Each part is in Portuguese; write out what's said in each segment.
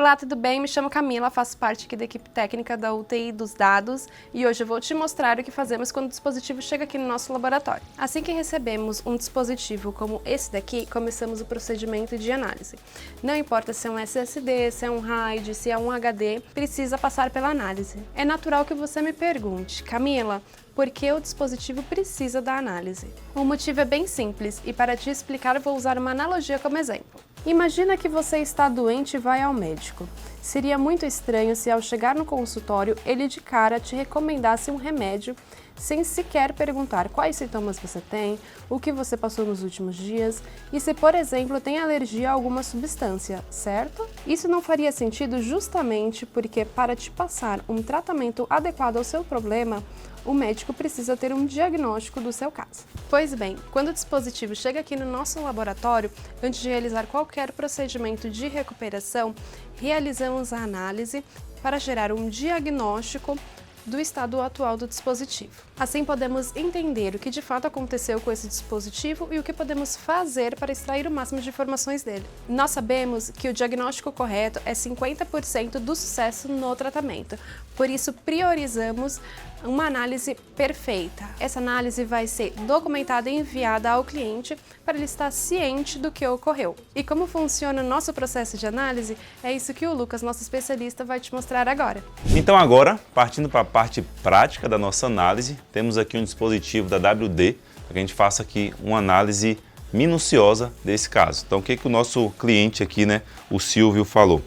Olá, tudo bem? Me chamo Camila, faço parte aqui da equipe técnica da UTI dos dados e hoje eu vou te mostrar o que fazemos quando o dispositivo chega aqui no nosso laboratório. Assim que recebemos um dispositivo como esse daqui, começamos o procedimento de análise. Não importa se é um SSD, se é um RAID, se é um HD, precisa passar pela análise. É natural que você me pergunte, Camila, por que o dispositivo precisa da análise? O motivo é bem simples e para te explicar vou usar uma analogia como exemplo. Imagina que você está doente e vai ao médico. Seria muito estranho se ao chegar no consultório ele de cara te recomendasse um remédio sem sequer perguntar quais sintomas você tem, o que você passou nos últimos dias e se, por exemplo, tem alergia a alguma substância, certo? Isso não faria sentido justamente porque para te passar um tratamento adequado ao seu problema, o médico precisa ter um diagnóstico do seu caso. Pois bem, quando o dispositivo chega aqui no nosso laboratório, antes de realizar qualquer procedimento de recuperação, realizamos a análise para gerar um diagnóstico do estado atual do dispositivo. Assim podemos entender o que de fato aconteceu com esse dispositivo e o que podemos fazer para extrair o máximo de informações dele. Nós sabemos que o diagnóstico correto é 50% do sucesso no tratamento, por isso priorizamos uma análise perfeita. Essa análise vai ser documentada e enviada ao cliente para ele estar ciente do que ocorreu. E como funciona o nosso processo de análise, é isso que o Lucas, nosso especialista, vai te mostrar agora. Então agora, partindo para a parte prática da nossa análise, temos aqui um dispositivo da WD, para que a gente faça aqui uma análise minuciosa desse caso. Então o que o nosso cliente aqui, o Silvio, falou?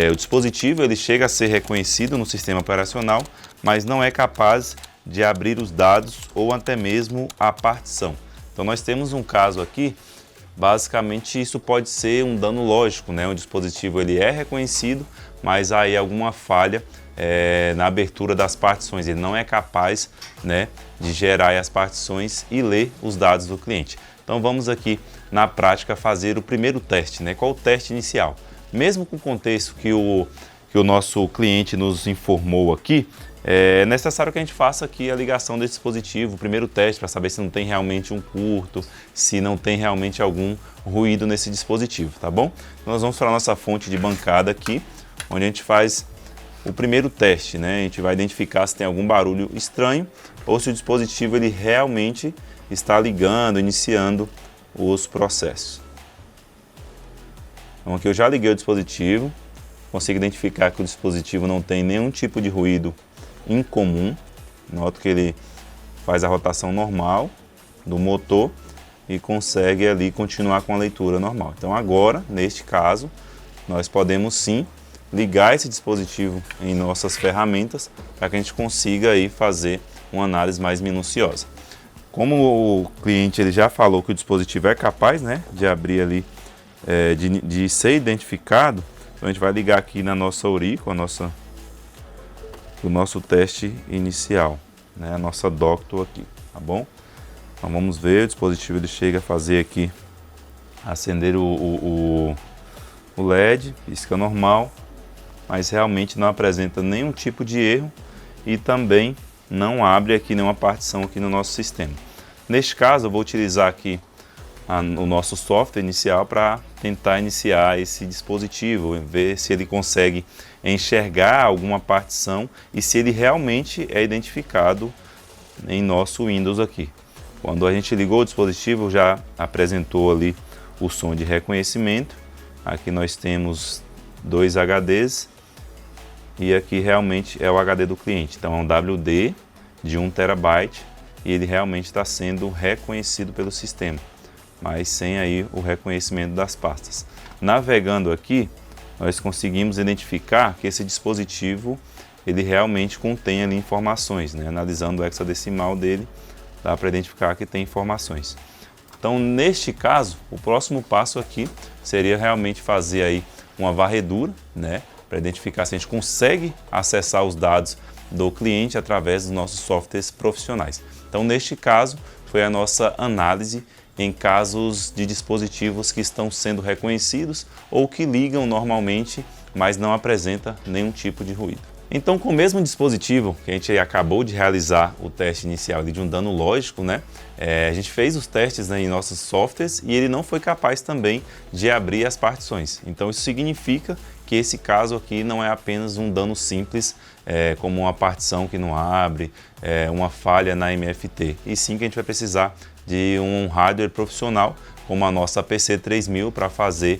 O dispositivo ele chega a ser reconhecido no sistema operacional, mas não é capaz de abrir os dados ou até mesmo a partição. Então nós temos um caso aqui, basicamente isso pode ser um dano lógico, O dispositivo ele é reconhecido, mas há aí alguma falha na abertura das partições, ele não é capaz de gerar as partições e ler os dados do cliente. Então vamos aqui na prática fazer o primeiro teste, Qual o teste inicial? Mesmo com o contexto que o nosso cliente nos informou aqui, é necessário que a gente faça aqui a ligação desse dispositivo, o primeiro teste, para saber se não tem realmente um curto, se não tem realmente algum ruído nesse dispositivo, tá bom? Então, nós vamos para a nossa fonte de bancada aqui, onde a gente faz o primeiro teste, A gente vai identificar se tem algum barulho estranho ou se o dispositivo ele realmente está ligando, iniciando os processos. Então aqui eu já liguei o dispositivo, consigo identificar que o dispositivo não tem nenhum tipo de ruído incomum. Noto que ele faz a rotação normal do motor e consegue ali continuar com a leitura normal. Então agora, neste caso, nós podemos sim ligar esse dispositivo em nossas ferramentas para que a gente consiga aí fazer uma análise mais minuciosa. Como o cliente ele já falou que o dispositivo é capaz de abrir ali, de ser identificado, então a gente vai ligar aqui na nossa URI, com o nosso teste inicial, a nossa Doctor aqui, tá bom? Então vamos ver, o dispositivo ele chega a fazer aqui, acender o LED, pisca normal, mas realmente não apresenta nenhum tipo de erro e também não abre aqui nenhuma partição aqui no nosso sistema. Neste caso eu vou utilizar aqui o nosso software inicial para tentar iniciar esse dispositivo, ver se ele consegue enxergar alguma partição e se ele realmente é identificado em nosso Windows aqui. Quando a gente ligou o dispositivo, já apresentou ali o som de reconhecimento. Aqui nós temos 2 HDs e aqui realmente é o HD do cliente. Então é um WD de 1 TB e ele realmente está sendo reconhecido pelo sistema, mas sem aí o reconhecimento das pastas. Navegando aqui, nós conseguimos identificar que esse dispositivo ele realmente contém ali informações, Analisando o hexadecimal dele, dá para identificar que tem informações. Então, neste caso, o próximo passo aqui seria realmente fazer aí uma varredura, para identificar se a gente consegue acessar os dados do cliente através dos nossos softwares profissionais. Então, neste caso, foi a nossa análise em casos de dispositivos que estão sendo reconhecidos ou que ligam normalmente, mas não apresenta nenhum tipo de ruído. Então, com o mesmo dispositivo que a gente acabou de realizar o teste inicial de um dano lógico, a gente fez os testes em nossos softwares e ele não foi capaz também de abrir as partições. Então, isso significa que que esse caso aqui não é apenas um dano simples, como uma partição que não abre, uma falha na MFT, e sim que a gente vai precisar de um hardware profissional, como a nossa PC3000, para fazer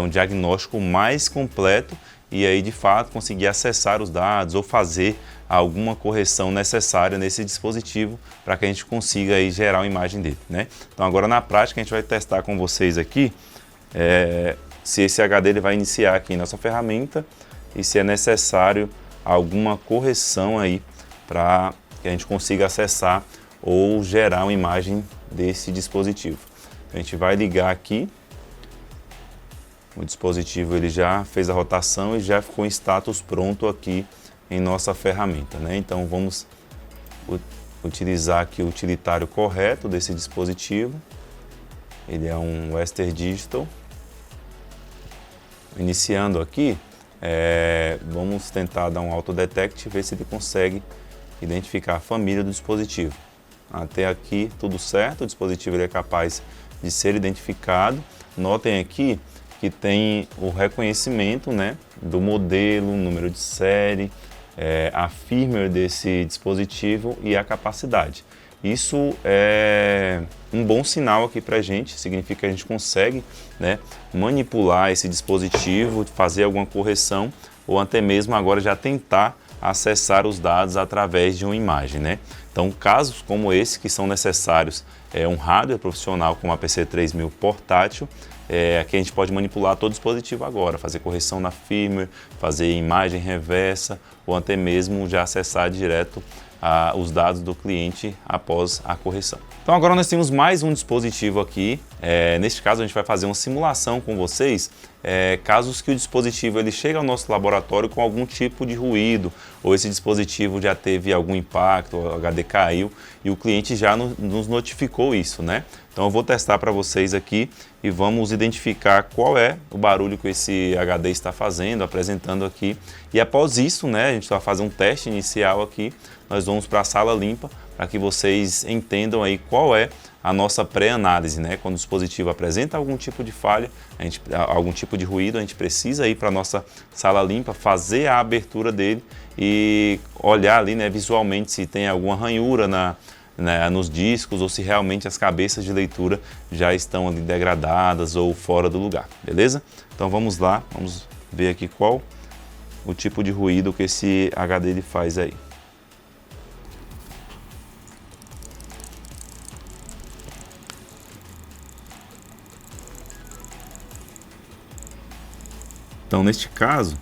um diagnóstico mais completo e aí de fato conseguir acessar os dados ou fazer alguma correção necessária nesse dispositivo para que a gente consiga aí gerar uma imagem dele, né? Então agora na prática a gente vai testar com vocês aqui se esse HD ele vai iniciar aqui em nossa ferramenta e se é necessário alguma correção aí para que a gente consiga acessar ou gerar uma imagem desse dispositivo. A gente vai ligar aqui, o dispositivo ele já fez a rotação e já ficou em status pronto aqui em nossa ferramenta, né? Então vamos utilizar aqui o utilitário correto desse dispositivo. Ele é um Western Digital. Iniciando aqui, vamos tentar dar um autodetect e ver se ele consegue identificar a família do dispositivo. Até aqui tudo certo, o dispositivo ele é capaz de ser identificado. Notem aqui que tem o reconhecimento, né, do modelo, número de série, a firmware desse dispositivo e a capacidade. Isso é um bom sinal aqui para a gente, significa que a gente consegue, né, manipular esse dispositivo, fazer alguma correção ou até mesmo agora já tentar acessar os dados através de uma imagem, né? Então, casos como esse que são necessários um hardware profissional como a PC3000 portátil, aqui a gente pode manipular todo o dispositivo agora, fazer correção na firmware, fazer imagem reversa ou até mesmo já acessar direto os dados do cliente após a correção. Então agora nós temos mais um dispositivo aqui. Neste caso a gente vai fazer uma simulação com vocês, casos que o dispositivo ele chega ao nosso laboratório com algum tipo de ruído, ou esse dispositivo já teve algum impacto, o HD caiu e o cliente já nos notificou isso, né? Então eu vou testar para vocês aqui e vamos identificar qual é o barulho que esse HD está fazendo, apresentando aqui. E após isso, né, a gente vai fazer um teste inicial aqui, nós vamos para a sala limpa para que vocês entendam aí qual é a nossa pré-análise, né? Quando o dispositivo apresenta algum tipo de falha, algum tipo de ruído, a gente precisa ir para a nossa sala limpa, fazer a abertura dele e olhar ali, né, visualmente se tem alguma ranhura nos discos ou se realmente as cabeças de leitura já estão ali degradadas ou fora do lugar, beleza? Então vamos lá, vamos ver aqui qual o tipo de ruído que esse HD ele faz aí. Então, neste caso,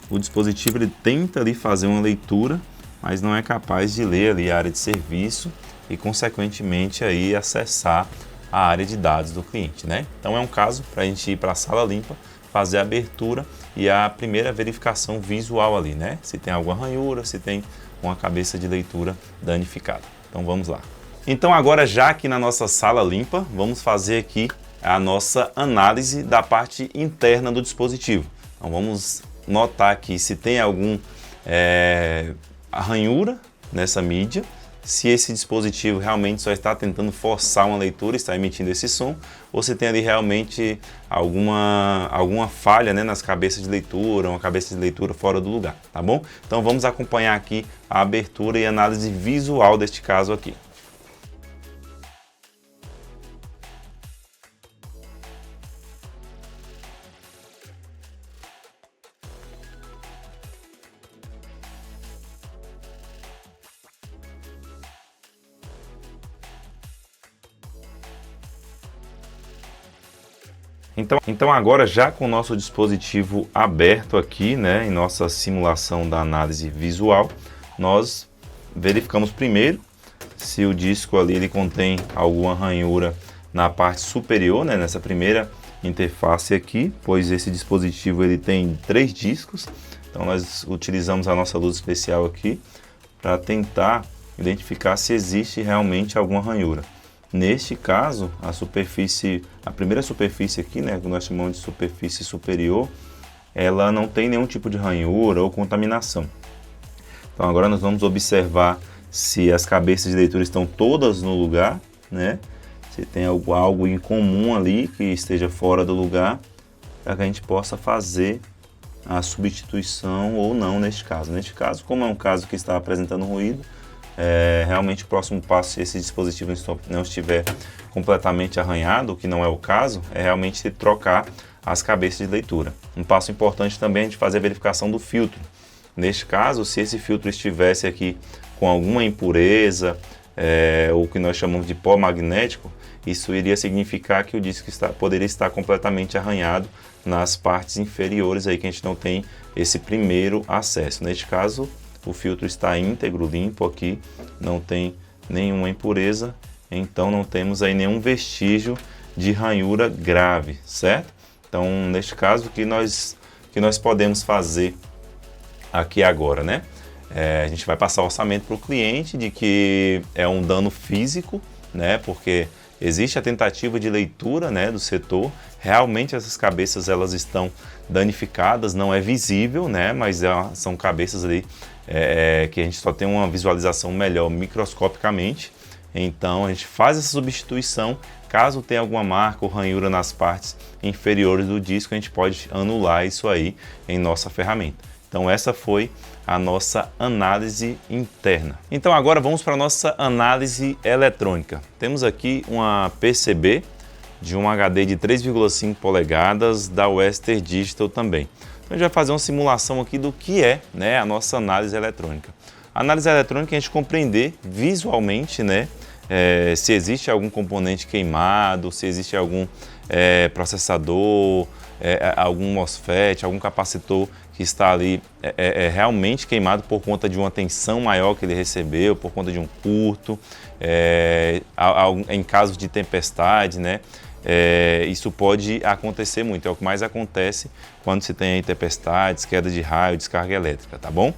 o dispositivo ele tenta ali fazer uma leitura, mas não é capaz de ler ali a área de serviço e, consequentemente, aí acessar a área de dados do cliente, né? Então, é um caso para a gente ir para a sala limpa, fazer a abertura e a primeira verificação visual ali, né? Se tem alguma ranhura, se tem uma cabeça de leitura danificada. Então, vamos lá. Então, agora já aqui na nossa sala limpa, vamos fazer aqui a nossa análise da parte interna do dispositivo. Então vamos notar aqui se tem algum ranhura nessa mídia, se esse dispositivo realmente só está tentando forçar uma leitura, está emitindo esse som, ou se tem ali realmente alguma falha, né, nas cabeças de leitura, uma cabeça de leitura fora do lugar, tá bom? Então vamos acompanhar aqui a abertura e análise visual deste caso aqui. Então agora já com o nosso dispositivo aberto aqui, né, em nossa simulação da análise visual, nós verificamos primeiro se o disco ali ele contém alguma ranhura na parte superior, né, nessa primeira interface aqui, pois esse dispositivo ele tem 3 discos. Então nós utilizamos a nossa luz especial aqui para tentar identificar se existe realmente alguma ranhura. Neste caso, a primeira superfície aqui, né, que nós chamamos de superfície superior, ela não tem nenhum tipo de ranhura ou contaminação. Então agora nós vamos observar se as cabeças de leitura estão todas no lugar, né? Se tem algo em comum ali que esteja fora do lugar, para que a gente possa fazer a substituição ou não neste caso. Neste caso, como é um caso que está apresentando ruído, realmente o próximo passo, se esse dispositivo não estiver completamente arranhado, o que não é o caso, é realmente trocar as cabeças de leitura. Um passo importante também é de fazer a verificação do filtro. Neste caso, se esse filtro estivesse aqui com alguma impureza, ou o que nós chamamos de pó magnético, isso iria significar que o disco poderia estar completamente arranhado nas partes inferiores, aí que a gente não tem esse primeiro acesso. Neste caso, o filtro está íntegro, limpo aqui, não tem nenhuma impureza, então não temos aí nenhum vestígio de ranhura grave, certo? Então, neste caso, o que nós podemos fazer aqui agora, né? A gente vai passar o orçamento para o cliente de que é um dano físico, né? Porque existe a tentativa de leitura, né, do setor. Realmente essas cabeças elas estão danificadas, não é visível, né? Mas são cabeças ali que a gente só tem uma visualização melhor microscopicamente. Então a gente faz essa substituição. Caso tenha alguma marca ou ranhura nas partes inferiores do disco, a gente pode anular isso aí em nossa ferramenta. Então essa foi a nossa análise interna. Então agora vamos para a nossa análise eletrônica. Temos aqui uma PCB de um HD de 3,5 polegadas da Western Digital também. Então a gente vai fazer uma simulação aqui do que é, né, a nossa análise eletrônica. A análise eletrônica é a gente compreender visualmente, né, se existe algum componente queimado, se existe algum processador, algum MOSFET, algum capacitor que está ali realmente queimado por conta de uma tensão maior que ele recebeu, por conta de um curto, em casos de tempestade, né? Isso pode acontecer muito, é o que mais acontece quando se tem aí tempestades, queda de raio, descarga elétrica, tá bom?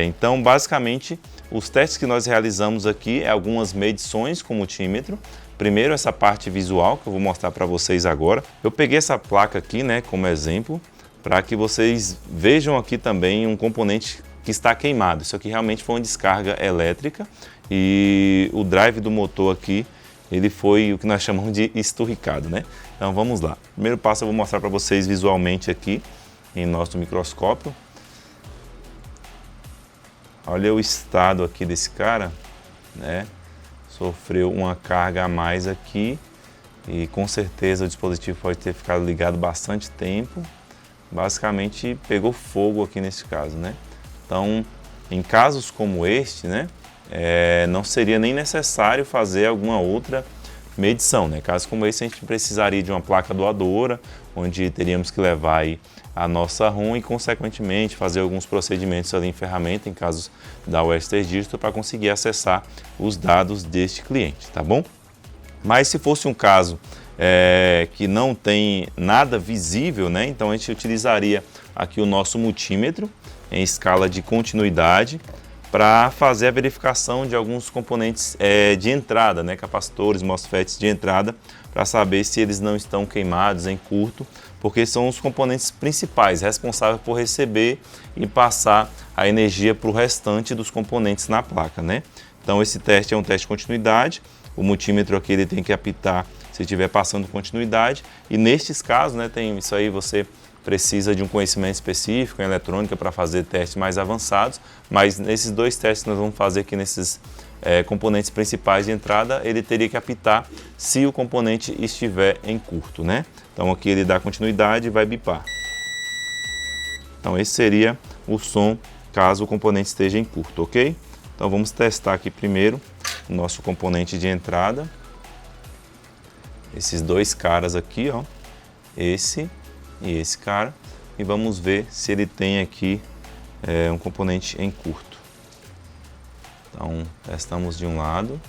Então, basicamente, os testes que nós realizamos aqui é algumas medições com multímetro. Primeiro, essa parte visual que eu vou mostrar para vocês agora. Eu peguei essa placa aqui, né, como exemplo, para que vocês vejam aqui também um componente que está queimado. Isso aqui realmente foi uma descarga elétrica e o drive do motor aqui, ele foi o que nós chamamos de esturricado, né? Então vamos lá. Primeiro passo eu vou mostrar para vocês visualmente aqui em nosso microscópio. Olha o estado aqui desse cara, né? Sofreu uma carga a mais aqui e com certeza o dispositivo pode ter ficado ligado bastante tempo. Basicamente pegou fogo aqui nesse caso, né? Então, em casos como este, né, não seria nem necessário fazer alguma outra medição, né? Casos como esse a gente precisaria de uma placa doadora, onde teríamos que levar aí a nossa ROM e, consequentemente, fazer alguns procedimentos ali em ferramenta, em casos da Western Digital, para conseguir acessar os dados deste cliente, tá bom? Mas se fosse um caso que não tem nada visível, né? Então a gente utilizaria aqui o nosso multímetro em escala de continuidade para fazer a verificação de alguns componentes de entrada, né? Capacitores, MOSFETs de entrada, para saber se eles não estão queimados em curto, porque são os componentes principais responsáveis por receber e passar a energia para o restante dos componentes na placa, né? Então esse teste é um teste de continuidade, o multímetro aqui ele tem que apitar se estiver passando continuidade, e nestes casos, né, tem isso aí, você precisa de um conhecimento específico em eletrônica para fazer testes mais avançados, mas nesses dois testes que nós vamos fazer aqui nesses componentes principais de entrada, ele teria que apitar se o componente estiver em curto, né? Então aqui ele dá continuidade e vai bipar. Então esse seria o som caso o componente esteja em curto, ok? Então vamos testar aqui primeiro o nosso componente de entrada. Esses dois caras aqui, ó, esse e esse cara, e vamos ver se ele tem aqui um componente em curto. Então testamos de um lado,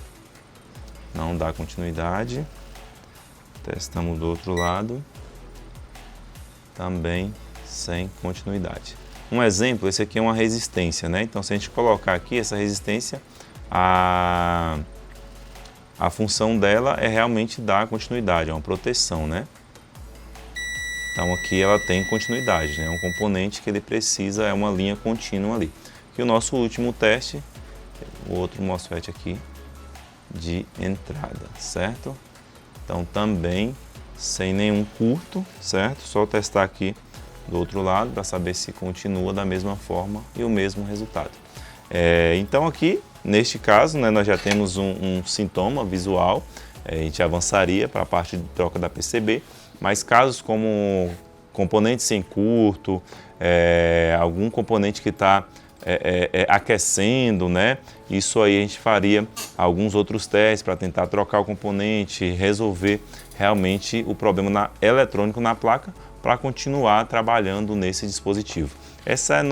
não dá continuidade, testamos do outro lado, também sem continuidade. Um exemplo, esse aqui é uma resistência, né? Então se a gente colocar aqui essa resistência, a função dela é realmente dar continuidade, é uma proteção, né? Então aqui ela tem continuidade, né? É um componente que ele precisa, é uma linha contínua ali. E o nosso último teste, o outro MOSFET aqui de entrada, certo? Então também sem nenhum curto, certo? Só testar aqui do outro lado para saber se continua da mesma forma e o mesmo resultado. Então aqui, neste caso, né, nós já temos um sintoma visual, a gente avançaria para a parte de troca da PCB, mas casos como componente sem curto, algum componente que está aquecendo, né? Isso aí a gente faria alguns outros testes para tentar trocar o componente, resolver realmente o problema eletrônico na placa para continuar trabalhando nesse dispositivo. Essa é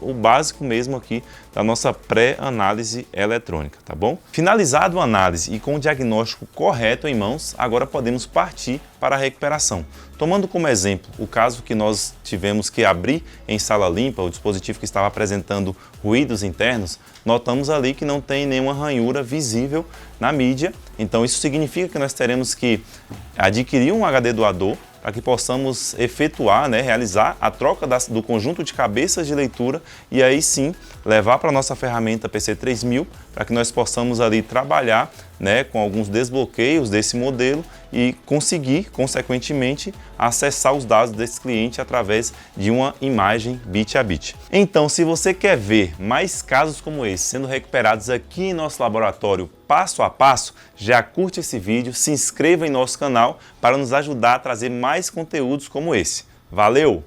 o básico mesmo aqui da nossa pré-análise eletrônica, tá bom? Finalizado a análise e com o diagnóstico correto em mãos, agora podemos partir para a recuperação. Tomando como exemplo o caso que nós tivemos que abrir em sala limpa, o dispositivo que estava apresentando ruídos internos, notamos ali que não tem nenhuma ranhura visível na mídia, então isso significa que nós teremos que adquirir um HD doador para que possamos efetuar, né, realizar a troca do conjunto de cabeças de leitura e aí sim levar para a nossa ferramenta PC3000 para que nós possamos ali trabalhar, né, com alguns desbloqueios desse modelo e conseguir, consequentemente, acessar os dados desse cliente através de uma imagem bit a bit. Então, se você quer ver mais casos como esse sendo recuperados aqui em nosso laboratório passo a passo, já curte esse vídeo, se inscreva em nosso canal para nos ajudar a trazer mais conteúdos como esse. Valeu!